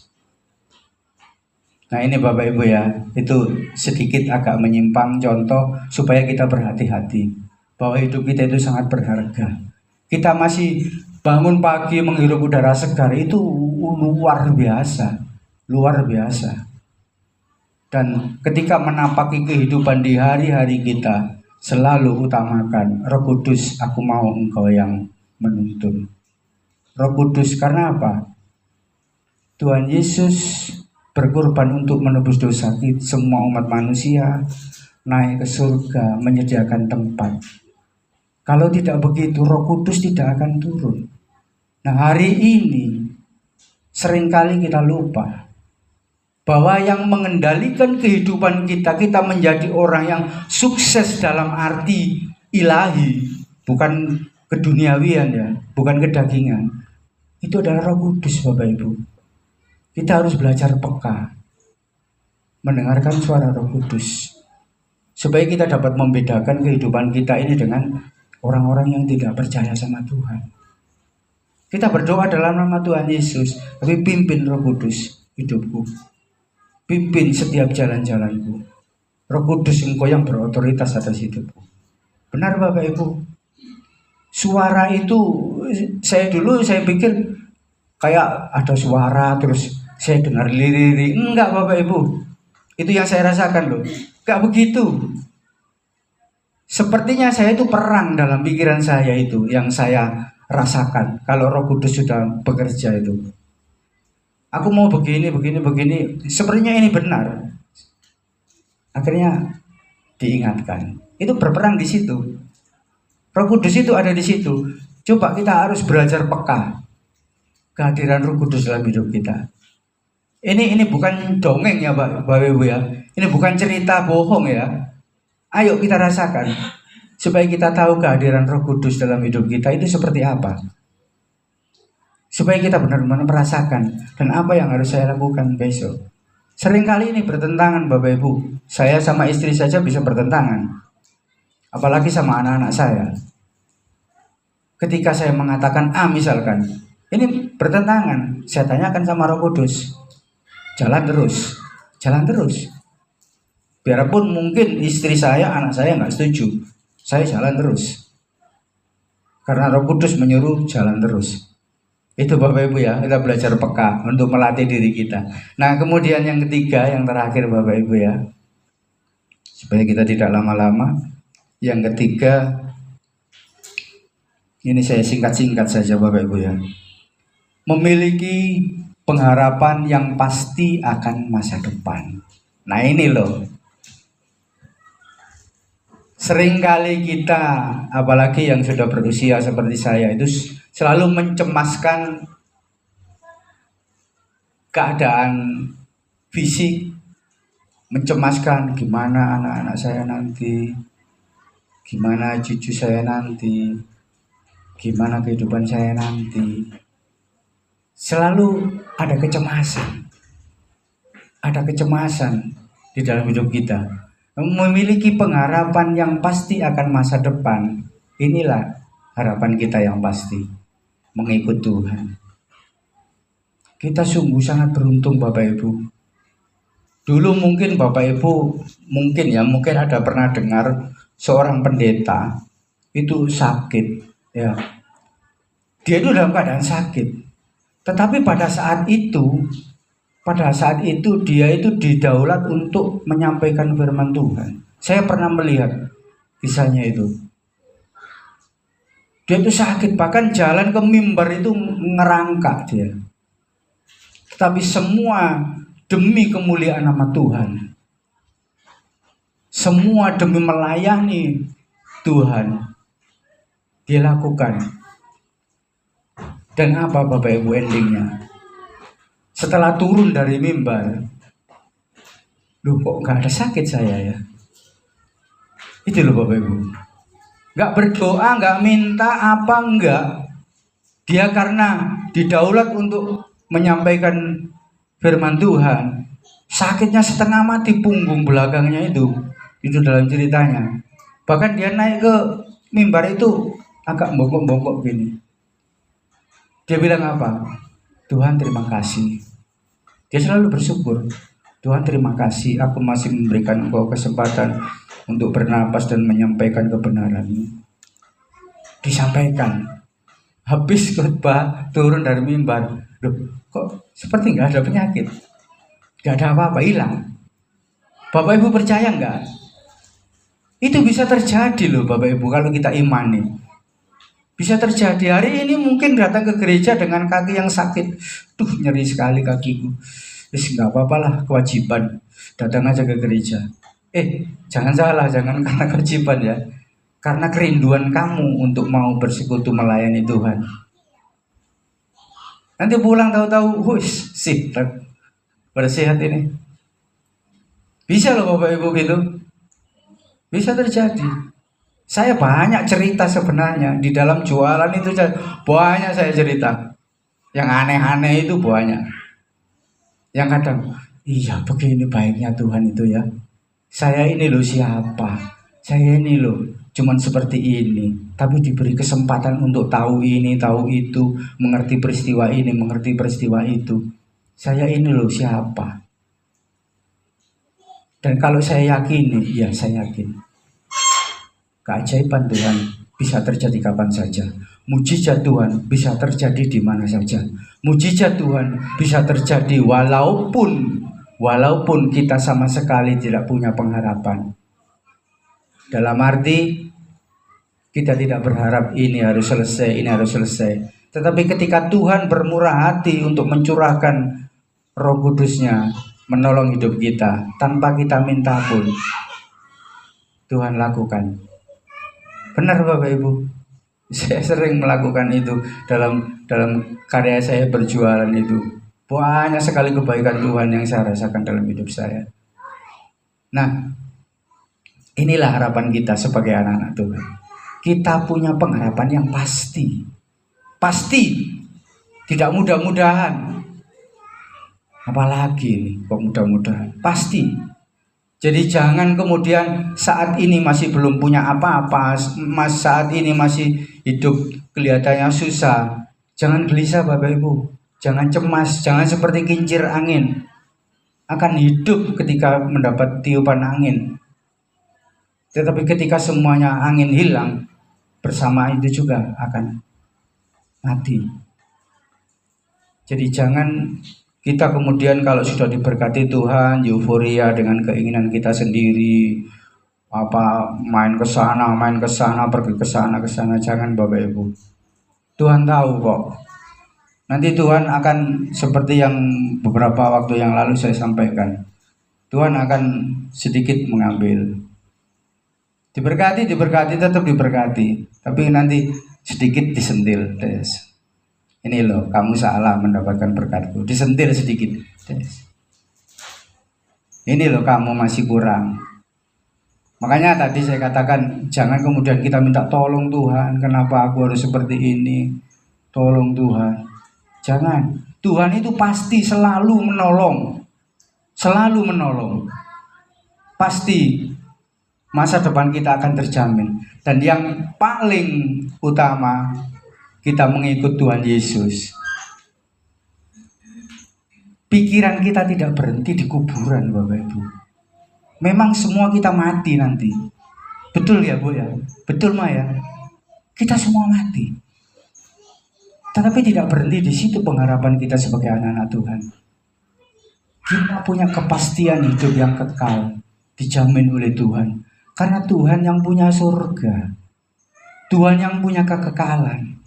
Nah ini Bapak Ibu ya, itu sedikit agak menyimpang contoh supaya kita berhati-hati. Bahwa hidup kita itu sangat berharga. Kita masih bangun pagi menghirup udara segar itu luar biasa. Luar biasa. Dan ketika menapaki kehidupan di hari-hari kita, selalu utamakan Roh Kudus, aku mau Engkau yang menuntun. Roh Kudus karena apa? Tuhan Yesus berkorban untuk menebus dosa kita, semua umat manusia, naik ke surga, menyediakan tempat. Kalau tidak begitu, Roh Kudus tidak akan turun. Nah hari ini seringkali kita lupa bahwa yang mengendalikan kehidupan kita, kita menjadi orang yang sukses dalam arti ilahi, bukan keduniawian ya, bukan kedagingan. Itu adalah Roh Kudus Bapak Ibu. Kita harus belajar peka, mendengarkan suara Roh Kudus, supaya kita dapat membedakan kehidupan kita ini dengan orang-orang yang tidak percaya sama Tuhan. Kita berdoa dalam nama Tuhan Yesus, tapi pimpin Roh Kudus hidupku, pimpin setiap jalan-jalanku. Roh Kudus Engkau yang berotoritas atas hidupku. Benar Bapak Ibu? Suara itu, saya pikir kayak ada suara terus saya dengar lirih-lirih. Enggak Bapak Ibu, itu yang saya rasakan loh. Enggak begitu. Sepertinya saya itu perang dalam pikiran saya itu, yang saya rasakan kalau Roh Kudus sudah bekerja itu. Aku mau begini. Sepertinya ini benar. Akhirnya diingatkan. Itu berperang di situ. Roh Kudus itu ada di situ. Coba kita harus belajar peka kehadiran Roh Kudus dalam hidup kita. Ini bukan dongeng ya Bapak Ibu ya. Ini bukan cerita bohong ya. Ayo kita rasakan supaya kita tahu kehadiran Roh Kudus dalam hidup kita itu seperti apa. Supaya kita benar-benar merasakan dan apa yang harus saya lakukan besok. Seringkali ini bertentangan Bapak Ibu. Saya sama istri saja bisa bertentangan. Apalagi sama anak-anak saya. Ketika saya mengatakan A misalkan, Ini bertentangan. Saya tanyakan sama Roh Kudus. Jalan terus. Biarpun mungkin istri saya, anak saya nggak setuju, saya jalan terus. Karena Roh Kudus menyuruh jalan terus. Itu Bapak Ibu ya, kita belajar peka untuk melatih diri kita. Nah kemudian yang ketiga, yang terakhir Bapak Ibu ya, supaya kita tidak lama-lama. Yang ketiga, ini saya singkat-singkat saja Bapak Ibu ya. Memiliki pengharapan yang pasti akan masa depan. Nah ini loh, seringkali kita, apalagi yang sudah berusia seperti saya, itu selalu mencemaskan keadaan fisik, mencemaskan gimana anak-anak saya nanti, gimana cucu saya nanti, gimana kehidupan saya nanti. Selalu ada kecemasan di dalam hidup kita. Memiliki pengharapan yang pasti akan masa depan, inilah harapan kita yang pasti, mengikut Tuhan. Kita sungguh sangat beruntung Bapak Ibu. Dulu mungkin Bapak Ibu mungkin ada pernah dengar seorang pendeta itu sakit ya. Dia itu dalam keadaan sakit. Tetapi pada saat itu dia itu didaulat untuk menyampaikan firman Tuhan. Saya pernah melihat kisahnya itu. Dia itu sakit, bahkan jalan ke mimbar itu ngerangkak dia. Tetapi semua demi kemuliaan nama Tuhan. Semua demi melayani Tuhan. Dia lakukan. Dan apa Bapak Ibu endingnya? Setelah turun dari mimbar, loh kok gak ada sakit saya ya? Itu loh Bapak Ibu. Gak berdoa, gak minta apa enggak. Dia karena didaulat untuk menyampaikan firman Tuhan, sakitnya setengah mati punggung belakangnya itu dalam ceritanya. Bahkan dia naik ke mimbar itu agak bongkok-bongkok gini. Dia bilang apa? Tuhan terima kasih. Dia selalu bersyukur. Tuhan terima kasih, aku masih memberikan engkau kesempatan untuk bernapas dan menyampaikan kebenaran-Mu. Disampaikan. Habis khotbah turun dari mimbar. Loh, kok seperti nggak ada penyakit, nggak ada apa-apa, hilang. Bapak Ibu percaya nggak? Itu bisa terjadi loh Bapak Ibu kalau kita imani. Bisa terjadi. Hari ini mungkin datang ke gereja dengan kaki yang sakit. Tuh nyeri sekali kakiku. Nggak apa-apa lah, kewajiban. Datang aja ke gereja. Jangan salah, jangan karena kewajiban ya. Karena kerinduan kamu untuk mau bersekutu melayani Tuhan. Nanti pulang tahu-tahu, sih, bersehat ini. Bisa loh Bapak Ibu gitu. Bisa terjadi. Saya banyak cerita sebenarnya di dalam jualan itu, banyak saya cerita. Yang aneh-aneh itu banyak. Yang kadang, iya begini baiknya Tuhan itu ya. Saya ini loh siapa? Saya ini loh cuman seperti ini. Tapi diberi kesempatan untuk tahu ini, tahu itu, mengerti peristiwa ini, mengerti peristiwa itu. Saya ini loh siapa? Dan kalau saya yakini, ya saya yakin. Keajaiban Tuhan bisa terjadi kapan saja. Mujizat Tuhan bisa terjadi di mana saja. Mujizat Tuhan bisa terjadi walaupun kita sama sekali tidak punya pengharapan. Dalam arti kita tidak berharap ini harus selesai. Tetapi ketika Tuhan bermurah hati untuk mencurahkan Roh Kudus-Nya menolong hidup kita tanpa kita minta pun, Tuhan lakukan. Benar Bapak Ibu, saya sering melakukan itu dalam karya saya berjualan itu. Banyak sekali kebaikan Tuhan yang saya rasakan dalam hidup saya. Nah, inilah harapan kita sebagai anak-anak Tuhan. Kita punya pengharapan yang pasti. Tidak mudah-mudahan. Apalagi ini kok mudah-mudahan. Pasti. Jadi jangan kemudian saat ini masih belum punya apa-apa, saat ini masih hidup kelihatannya susah. Jangan gelisah Bapak Ibu, jangan cemas, jangan seperti kincir angin akan hidup ketika mendapat tiupan angin. Tetapi ketika semuanya angin hilang, bersama itu juga akan mati. Jadi jangan kita kemudian kalau sudah diberkati Tuhan, euforia dengan keinginan kita sendiri, main ke sana, pergi ke sana, jangan Bapak Ibu. Tuhan tahu kok. Nanti Tuhan akan seperti yang beberapa waktu yang lalu saya sampaikan. Tuhan akan sedikit mengambil. Diberkati, tetap diberkati. Tapi nanti sedikit disentil. Ini loh, kamu salah mendapatkan berkatku. Disentil sedikit. Ini loh, kamu masih kurang. Makanya tadi saya katakan, jangan kemudian kita minta tolong Tuhan, kenapa aku harus seperti ini? Tolong Tuhan. Jangan. Tuhan itu pasti selalu menolong. Selalu menolong. Pasti masa depan kita akan terjamin. Dan yang paling utama, kita mengikut Tuhan Yesus. Pikiran kita tidak berhenti di kuburan Bapak Ibu. Memang semua kita mati nanti. Betul ya Bu ya? Betul Ma ya? Kita semua mati. Tetapi tidak berhenti di situ pengharapan kita sebagai anak-anak Tuhan. Kita punya kepastian hidup yang kekal, dijamin oleh Tuhan. Karena Tuhan yang punya surga. Tuhan yang punya kekekalan.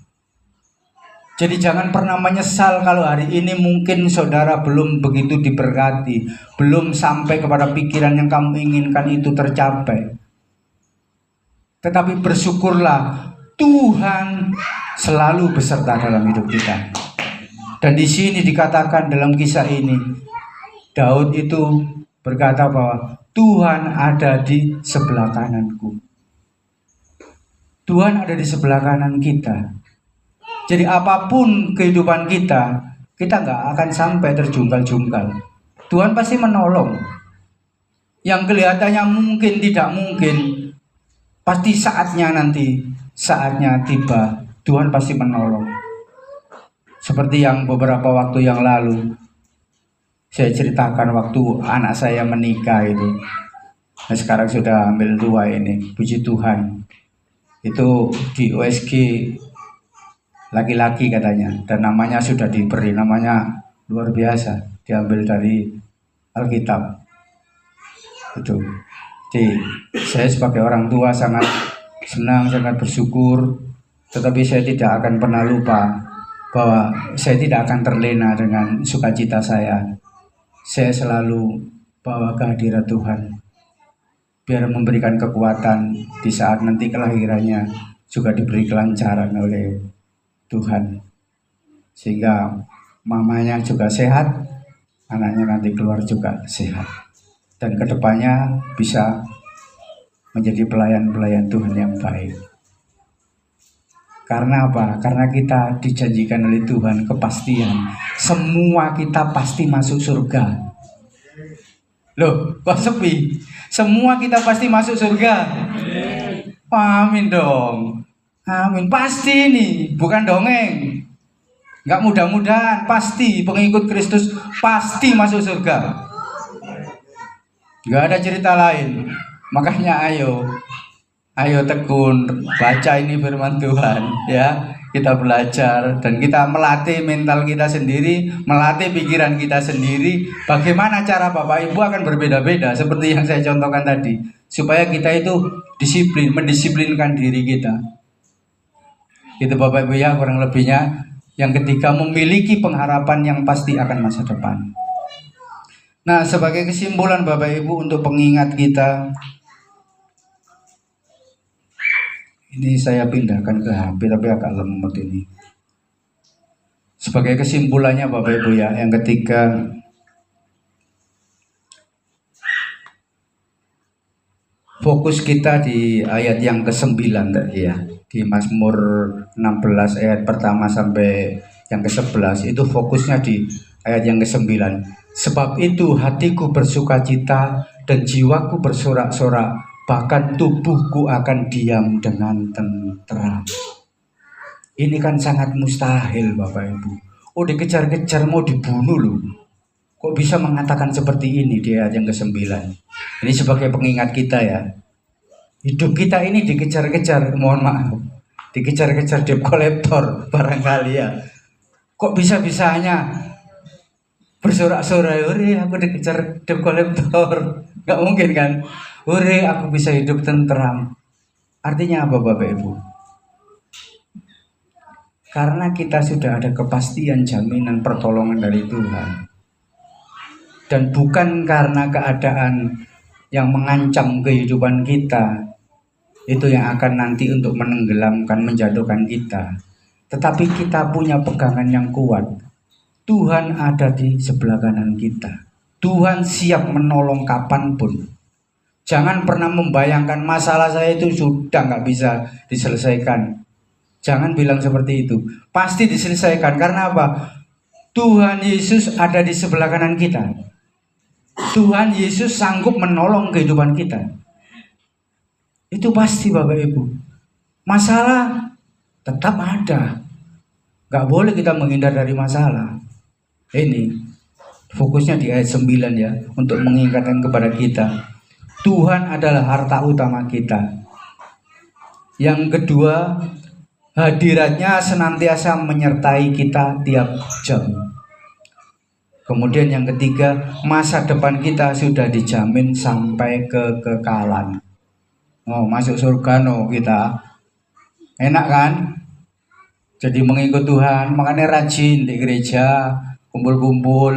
Jadi jangan pernah menyesal kalau hari ini mungkin saudara belum begitu diberkati, belum sampai kepada pikiran yang kamu inginkan itu tercapai. Tetapi bersyukurlah, Tuhan selalu beserta dalam hidup kita. Dan di sini dikatakan dalam kisah ini, Daud itu berkata bahwa Tuhan ada di sebelah kananku. Tuhan ada di sebelah kanan kita. Jadi apapun kehidupan kita nggak akan sampai terjungkal-jungkal. Tuhan pasti menolong. Yang kelihatannya mungkin tidak mungkin, pasti saatnya tiba, Tuhan pasti menolong. Seperti yang beberapa waktu yang lalu saya ceritakan waktu anak saya menikah itu. Nah, sekarang sudah ambil 2 ini, puji Tuhan. Itu di USG laki-laki katanya, dan namanya sudah diberi, namanya luar biasa, diambil dari Alkitab. Itu. Jadi saya sebagai orang tua sangat senang, sangat bersyukur, tetapi saya tidak akan pernah lupa bahwa saya tidak akan terlena dengan sukacita saya. Saya selalu bawa kehadirat Tuhan, biar memberikan kekuatan di saat nanti kelahirannya juga diberi kelancaran oleh Tuhan, sehingga mamanya juga sehat, anaknya nanti keluar juga sehat, dan kedepannya bisa menjadi pelayan-pelayan Tuhan yang baik. Karena apa? Karena kita dijanjikan oleh Tuhan kepastian, semua kita pasti masuk surga. Loh, kok sepi? Semua kita pasti masuk surga. Amin dong. Amin, pasti ini, bukan dongeng. Enggak mudah-mudahan, pasti pengikut Kristus pasti masuk surga. Enggak ada cerita lain. Makanya ayo tekun, baca ini firman Tuhan ya. Kita belajar dan kita melatih mental kita sendiri, melatih pikiran kita sendiri. Bagaimana cara Bapak Ibu akan berbeda-beda seperti yang saya contohkan tadi. Supaya kita itu disiplin, mendisiplinkan diri kita. Itu Bapak Ibu ya, kurang lebihnya. Yang ketiga, memiliki pengharapan yang pasti akan masa depan. Nah, sebagai kesimpulan Bapak Ibu untuk pengingat kita, ini saya pindahkan ke HP tapi agak lemot ini. Sebagai kesimpulannya Bapak Ibu ya, yang ketiga, fokus kita di ayat yang ke-9 tadi ya. Di Mazmur 16 ayat pertama sampai yang ke-11 itu fokusnya di ayat yang ke-9. Sebab itu hatiku bersukacita dan jiwaku bersorak-sorak, bahkan tubuhku akan diam dengan tentram. Ini kan sangat mustahil Bapak Ibu. Oh dikejar-kejar mau dibunuh loh. Kok bisa mengatakan seperti ini di ayat yang ke-9. Ini sebagai pengingat kita ya. Hidup kita ini dikejar-kejar, mohon maaf. Dikejar-kejar debt collector barangkali ya. Kok bisa-bisanya bersorak-sorai, "Ore, aku dikejar debt collector." Gak mungkin kan? "Ore, aku bisa hidup tentram." Artinya apa Bapak Ibu? Karena kita sudah ada kepastian jaminan pertolongan dari Tuhan. Dan bukan karena keadaan yang mengancam kehidupan kita, itu yang akan nanti untuk menenggelamkan, menjatuhkan kita. Tetapi kita punya pegangan yang kuat. Tuhan ada di sebelah kanan kita. Tuhan siap menolong kapanpun. Jangan pernah membayangkan masalah saya itu sudah nggak bisa diselesaikan. Jangan bilang seperti itu. Pasti diselesaikan. Karena apa? Tuhan Yesus ada di sebelah kanan kita. Tuhan Yesus sanggup menolong kehidupan kita. Itu pasti Bapak Ibu. Masalah tetap ada. Gak boleh kita menghindar dari masalah. Ini fokusnya di ayat 9 ya. Untuk mengingatkan kepada kita, Tuhan adalah harta utama kita. Yang kedua, hadiratnya senantiasa menyertai kita tiap jam. Kemudian yang ketiga, masa depan kita sudah dijamin sampai kekekalan. Oh, masuk surga no kita. Enak kan? Jadi mengikut Tuhan, makanya rajin di gereja, kumpul-kumpul.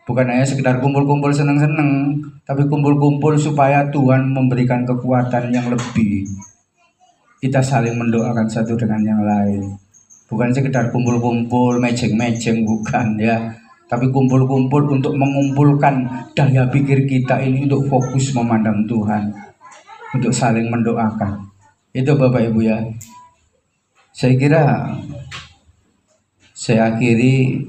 Bukan hanya sekedar kumpul-kumpul seneng-seneng, tapi kumpul-kumpul supaya Tuhan memberikan kekuatan yang lebih. Kita saling mendoakan satu dengan yang lain. Bukan sekedar kumpul-kumpul, mejeng-mejeng, bukan ya. Tapi kumpul-kumpul untuk mengumpulkan daya pikir kita ini untuk fokus memandang Tuhan, untuk saling mendoakan. Itu Bapak Ibu ya. Saya kira saya akhiri